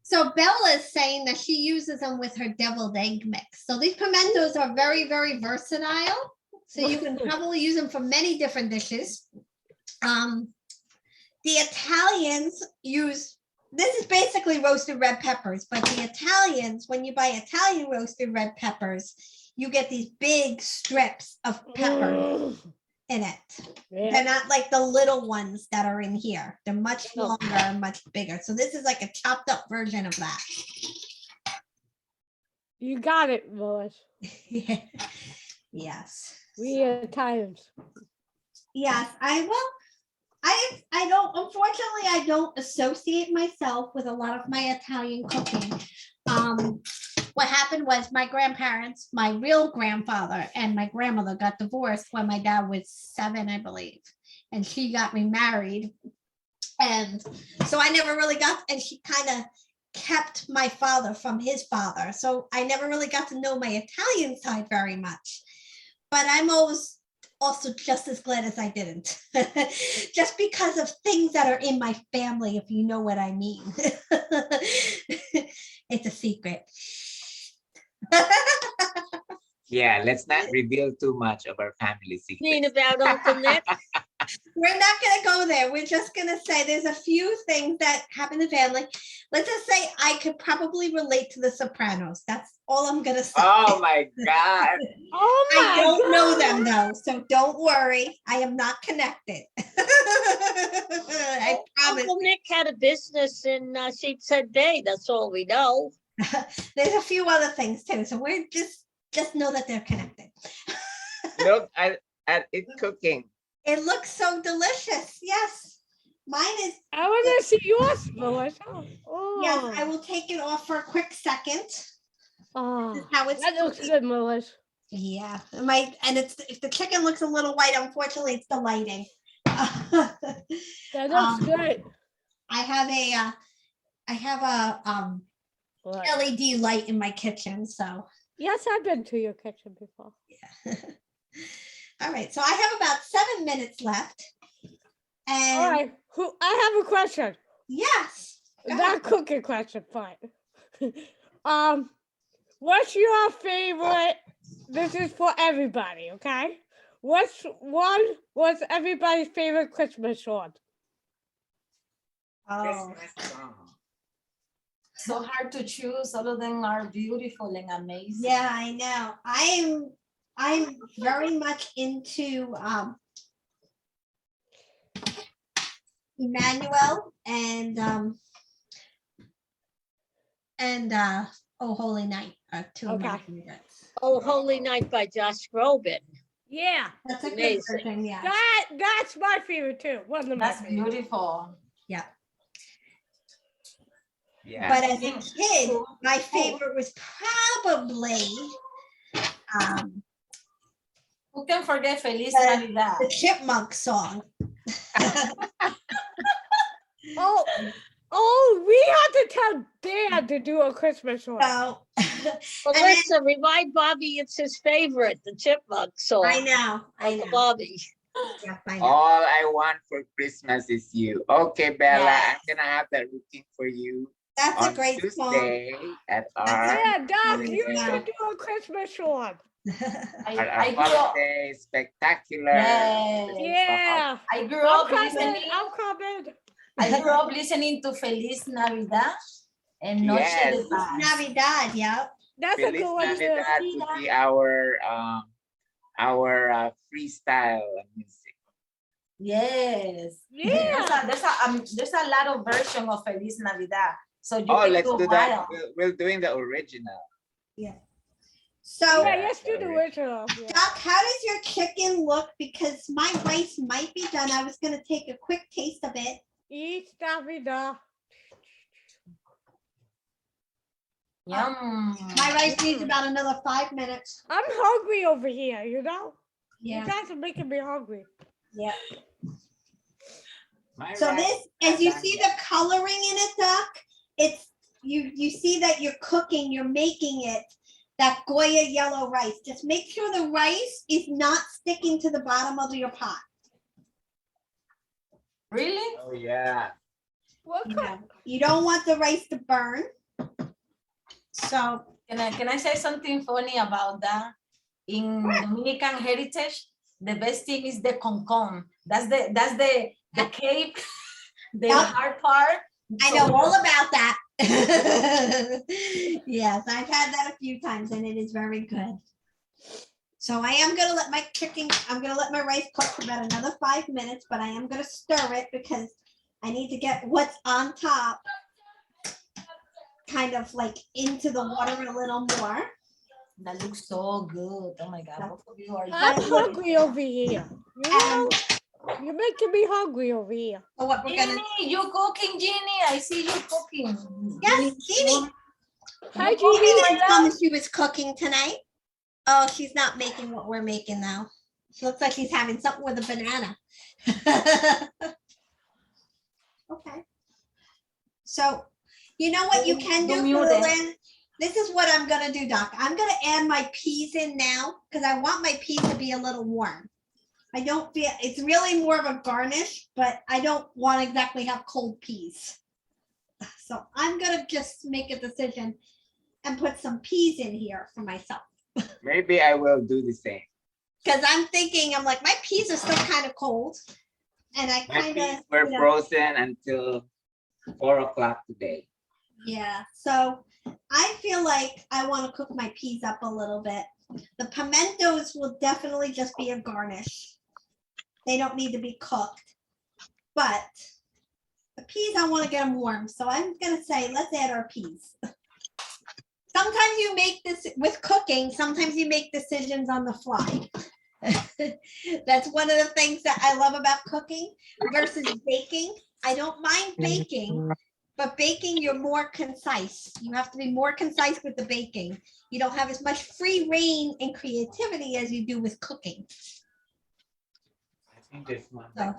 So Bella is saying that she uses them with her deviled egg mix. So these pimentos are very, very versatile. So you can probably use them for many different dishes. The Italians use, this is basically roasted red peppers, but the Italians, when you buy Italian roasted red peppers, you get these big strips of pepper in it. Yeah. They're not like the little ones that are in here. They're much No. longer and much bigger. So this is like a chopped up version of that. You got it, Lois. Yes. We Italians. Yes, I will. I don't, unfortunately, I don't associate myself with a lot of my Italian cooking. What happened was my grandparents, my real grandfather and my grandmother got divorced when my dad was 7, I believe. And she got remarried. And so I never really got, and she kind of kept my father from his father. So I never really got to know my Italian side very much. But I'm always also just as glad as I didn't. Just because of things that are in my family, if you know what I mean. It's a secret. Yeah, let's not reveal too much of our family secrets. Mean about Uncle Nick? we're not gonna go there. We're just gonna say there's a few things that happen in the family. Let's just say I could probably relate to the Sopranos. That's all I'm gonna say. Oh my God. Oh I my don't know God. them though, so don't worry. I am not connected. I promise. Uncle Nick had a business in Sheepshead Bay. That's all we know. There's a few other things too, so we're just know that they're connected. Look at it cooking. It looks so delicious. Yes, mine is. I want to see yours, Melissa. Oh, Yes, I will take it off for a quick second. oh, This is how it's. that looks good, Melissa. Yeah, and it's if the chicken looks a little white, unfortunately, it's the lighting. That looks good. I have a What? LED light in my kitchen, so. Yes, I've been to your kitchen before. All right, so I have about 7 minutes left. And All right, I have a question. yes, go ahead. Not cooking question, fine. What's your favorite? This is for everybody, okay? What's everybody's favorite Christmas song? Oh, Christmas song. So hard to choose. All of them are beautiful and amazing. yeah, I know. I'm very much into Emmanuel and Oh Holy Night are two of my Okay. favorites. Oh, Holy Night by Josh Groban. Yeah, That's a good Amazing. version, yeah. that's my favorite too. One of my That's favorites. beautiful. Yeah. Yeah. But as a kid, my favorite was probably Who can forget Feliz The- Navidad? the Chipmunk song. Oh, we had to tell Dad to do a Christmas song. So Melissa, remind Bobby it's his favorite, the Chipmunk song. I know. Uncle Bobby. Yeah, I know. All I want for Christmas is you. Okay, Bella, Yes. I'm gonna have that routine for you That's a on great song. Tuesday at That's our Yeah, Doc, you Yeah. should do a Christmas song. I grew up. holiday spectacular. Yes. Yeah, I grew I'm up coming. listening. I'm coming. I grew up listening to Feliz Navidad and Noche Yes. de Paz. Navidad, yeah. That's a Feliz good one too. Navidad would be our freestyle music. Yes. Yeah. There's a lot of version of Feliz Navidad. So you Oh, can let's go do that. wild. We're doing the original. So, Yeah, let's do the original. Yeah. Doc, how does your chicken look? Because my rice might be done. I was going to take a quick taste of it. Eat Navidad. Yum. My rice needs about another 5 minutes. I'm hungry over here, you know? Yeah. You guys are making me hungry. Yeah. My So rice this, is as you done see yet. the coloring in it, Doc, it's, you see that you're cooking, you're making it, that Goya yellow rice. Just make sure the rice is not sticking to the bottom of your pot. Really? Oh yeah. What You kind? know, you don't want the rice to burn. So, Can I say something funny about that? In Dominican heritage, the best thing is the concon. That's the cake, the Yep. hard part. I know all about that. Yes, I've had that a few times and it is very good. So I am gonna let my rice cook for about another 5 minutes, but I am gonna stir it because I need to get what's on top kind of like into the water a little more. That looks so good. Oh my God, both of you are. I'm hungry over here. You know? And You're making me hungry over here. so what we're gonna, Jeannie, you cooking, Jeannie? I see you cooking. yes, Jeannie. Hi, You Jeannie. cooking, my Jeannie told me love? she was cooking tonight. Oh, she's not making what we're making now. She looks like she's having something with a banana. Okay. So, you know what you can do, Don't mute it. Lynn? This is what I'm gonna do, Doc. I'm gonna add my peas in now because I want my peas to be a little warm. I don't feel, it's really more of a garnish, but I don't want to exactly have cold peas. So I'm gonna just make a decision and put some peas in here for myself. Maybe I will do the same. Because I'm thinking, I'm like, my peas are still kind of cold. And I My kind peas of, were frozen until 4 o'clock today. yeah, so I feel like I want to cook my peas up a little bit. The pimentos will definitely just be a garnish. They don't need to be cooked. But the peas, I want to get them warm. So I'm going to say, let's add our peas. Sometimes you make this with cooking, sometimes you make decisions on the fly. That's one of the things that I love about cooking versus baking. I don't mind baking, but baking, you're more concise. You have to be more concise with the baking. You don't have as much free reign and creativity as you do with cooking. I think there's one. So,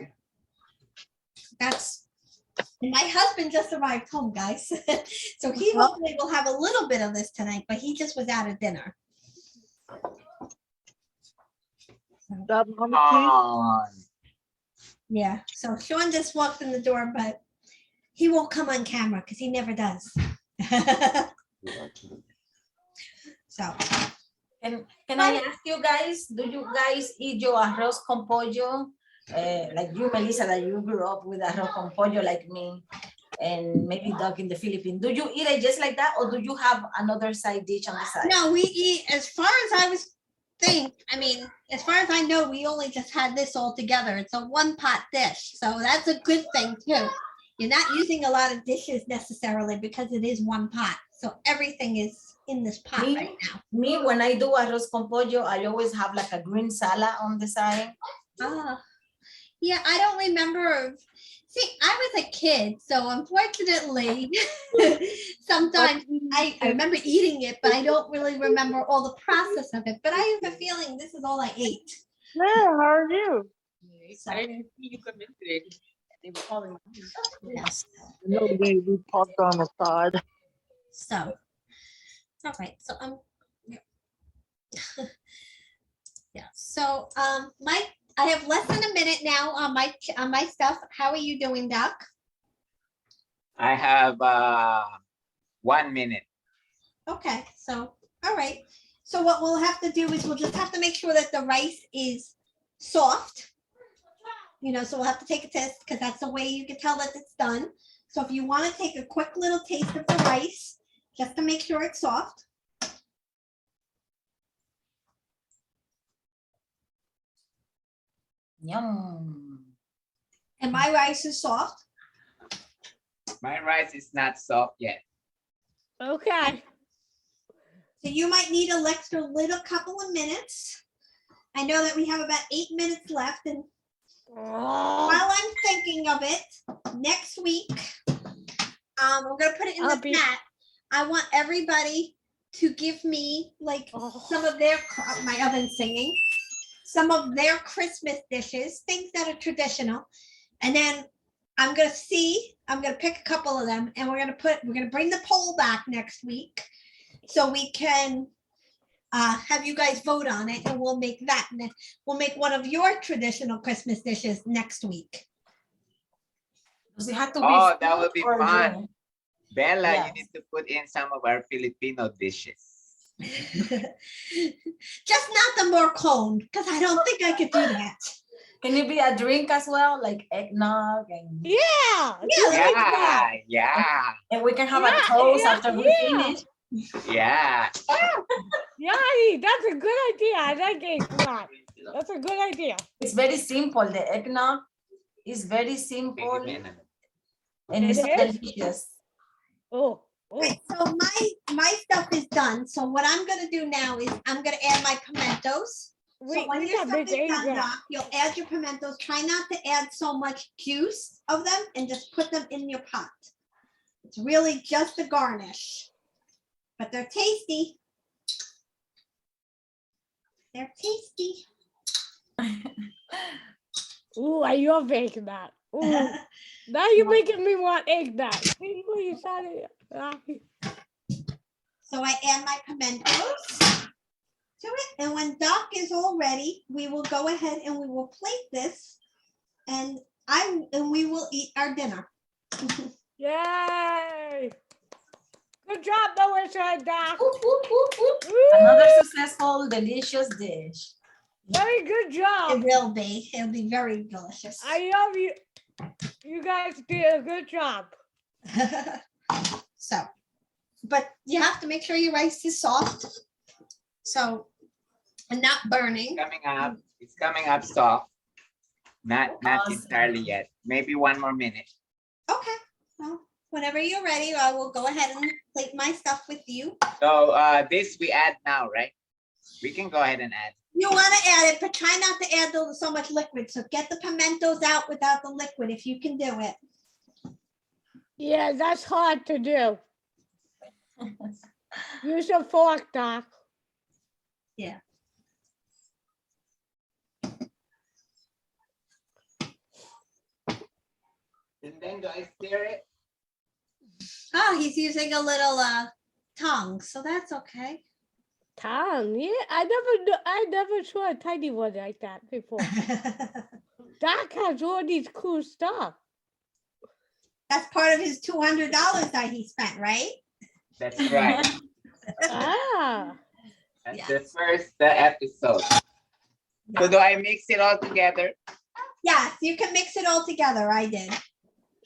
that's, and my husband just arrived home, guys. So he hopefully will have a little bit of this tonight, but he just was out at dinner. Come on. Yeah, so Sean just walked in the door, but he won't come on camera because he never does. So, Can I ask you guys, do you guys eat your arroz con pollo? Like you, Melissa, that you grew up with arroz con pollo like me, and maybe Doug in the Philippines. Do you eat it just like that, or do you have another side dish on the side? no, we eat, as far as I as far as I know, we only just had this all together. It's a one pot dish. So that's a good thing too. You're not using a lot of dishes necessarily because it is one pot. So everything is in this pot right now. Me, when I do arroz con pollo, I always have like a green salad on the side. Yeah, I don't remember. See, I was a kid, so unfortunately, sometimes I remember eating it, but I don't really remember all the process of it. But I have a feeling this is all I ate. Hey, how are you? So, I didn't see you come in today. They were calling me. yes. No, we parked on the side. So, all right. So yeah. So, Mike, I have less than a minute now on my stuff. How are you doing, Doc? I have 1 minute. Okay. So, all right. So what we'll have to do is we'll just have to make sure that the rice is soft. You know, so we'll have to take a test because that's the way you can tell that it's done. So if you want to take a quick little taste of the rice, just to make sure it's soft. Yum. And my rice is soft. My rice is not soft yet. Okay. So you might need a extra little couple of minutes. I know that we have about 8 minutes left. And while I'm thinking of it, next week, we're going to put it in the chat. I want everybody to give me like some of their, my oven singing, some of their Christmas dishes, things that are traditional. And then I'm going to pick a couple of them and we're going to bring the poll back next week so we can have you guys vote on it, and we'll make that. We'll make one of your traditional Christmas dishes next week. Does it have to be? Oh, that would be or fun. drink? Bella, Yes. you need to put in some of our Filipino dishes. Just not the more cone, because I don't think I could do that. Can it be a drink as well, like eggnog? And Yeah. and we can have a toast after we finish. Yeah. Yeah, that's a good idea. I like eggnog. That's a good idea. It's very simple. The eggnog is very simple and it's so delicious. Oh. Right, so my stuff is done. So what I'm gonna do now is I'm gonna add my pimentos. So when your stuff is done, Doc, you'll add your pimentos. Try not to add so much juice of them and just put them in your pot. It's really just a garnish. But they're tasty. They're tasty. Ooh, I love eggnog. Ooh, now you're making me want eggnog. See what you started? So I add my pimentos to it. And when Doc is all ready, we will go ahead and we will plate this and we will eat our dinner. Yay! Good job, Melissa and Doc. Another successful, delicious dish. Very good It job. will be. It'll be very delicious. I love you. You guys did a good job. So, but you have to make sure your rice is soft. So, and not burning. Coming up. It's coming up soft. Not Awesome. entirely yet. Maybe one more minute. Okay. Well, whenever you're ready, I will go ahead and plate my stuff with you. So this we add now, right? We can go ahead and add. You want to add it, but try not to add so much liquid. So get the pimentos out without the liquid if you can do it. Yeah, that's hard to do. Use a fork, Doc. Yeah. And then do I stir it? Oh, he's using a little tongue, so that's okay. Tongue, yeah. I never saw a tiny one like that before. Doc has all these cool stuff. That's part of his $200 that he spent, right? That's right. Ah, That's the first episode. So do I mix it all together? Yes, you can mix it all together. I did.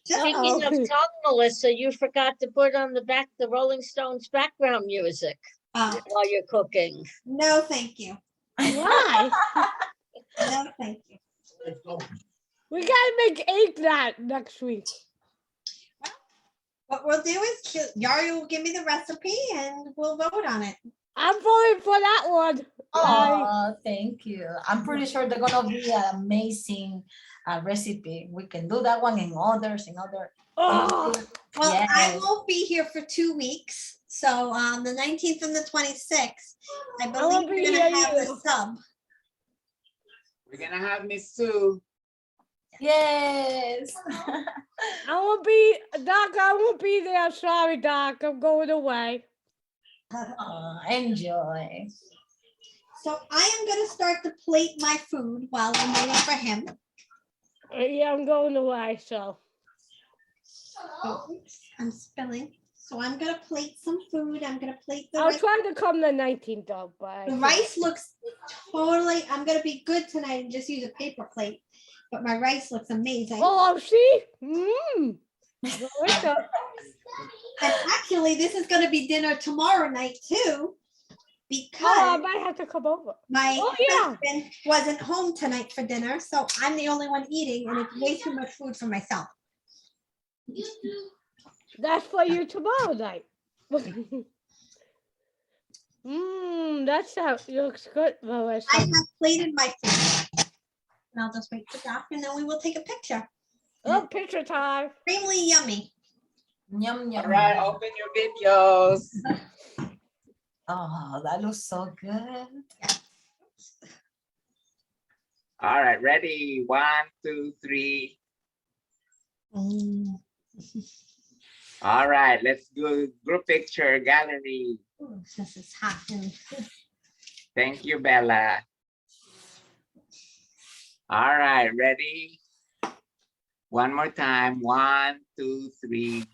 Speaking of tongue, Melissa, you forgot to put on the Rolling Stones background music while you're cooking. No, thank you. why? No, thank you. We gotta make eggplant next week. What we'll do is Yari will give me the recipe and we'll vote on it. I'm voting for that one. Oh, thank you. I'm pretty sure they're gonna be an amazing recipe. We can do that one and others and other. Oh, Well, I Yes. won't be here for 2 weeks. So the 19th and the 26th, I won't believe be we're gonna here have a either. sub. We're gonna have Miss Sue. Yes. I won't be, Doc, I won't be there. Sorry, Doc. I'm going away. Enjoy. So I am gonna start to plate my food while I'm waiting for him. Yeah, I'm going away, so. Oh, oops, I'm spilling. So I'm gonna plate some food. I'm gonna plate the I'll rice. try to come the 19th, though, but. I The can't. rice looks totally, I'm gonna be good tonight and just use a paper plate. But my rice looks amazing. Oh, see? Mmm. Melissa. And actually, this is gonna be dinner tomorrow night too. Oh, I Because might have to come over. my Oh, yeah. husband wasn't home tonight for dinner, so I'm the only one eating and it's way too much food for myself. That's for you tomorrow night. That sounds looks good, Melissa. I have plated my food. And I'll just wait for Doc and then we will take a picture. Oh, picture time. Extremely yummy. Yum, yum. All right, open your videos. Oh, that looks so good. All right, ready? 1, 2, 3. Mm. All right, let's do group picture gallery. Ooh, this is hot. Thank you, Bella. All right, ready? One more time. 1, 2, 3.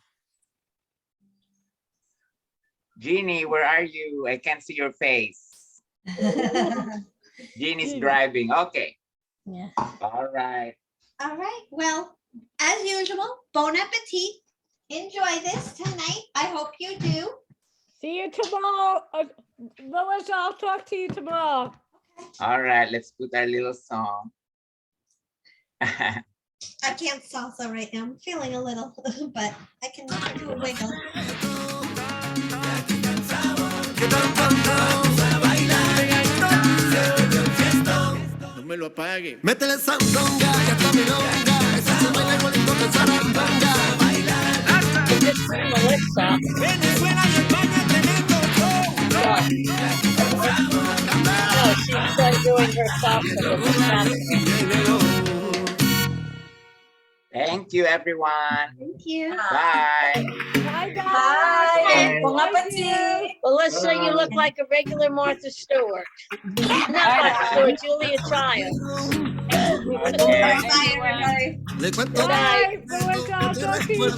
Jeannie, where are you? I can't see your face. Jeannie's driving. Okay. Yeah. All right. All right. Well, as usual, bon appetit. Enjoy this tonight. I hope you do. See you tomorrow. Melissa, I'll talk to you tomorrow. All right, let's put our little song. I can't salsa right now. I'm feeling a little, but I can do a wiggle. No me lo apague. Métele sandunga, ya está milonga. Esa se baila igualito que zarandanga. Melissa. Venezuela y España tremendo show. Oh, she's doing her salsa with the salsa. Thank you, everyone. Thank you. Bye. Bye, guys. Bye. Bon Thank appetit. Melissa, you look like a regular Martha Stewart. Not Martha Stewart, Julia Child. Okay. Bye, everybody. Le cuento. Bye. Melissa, I'll talk to you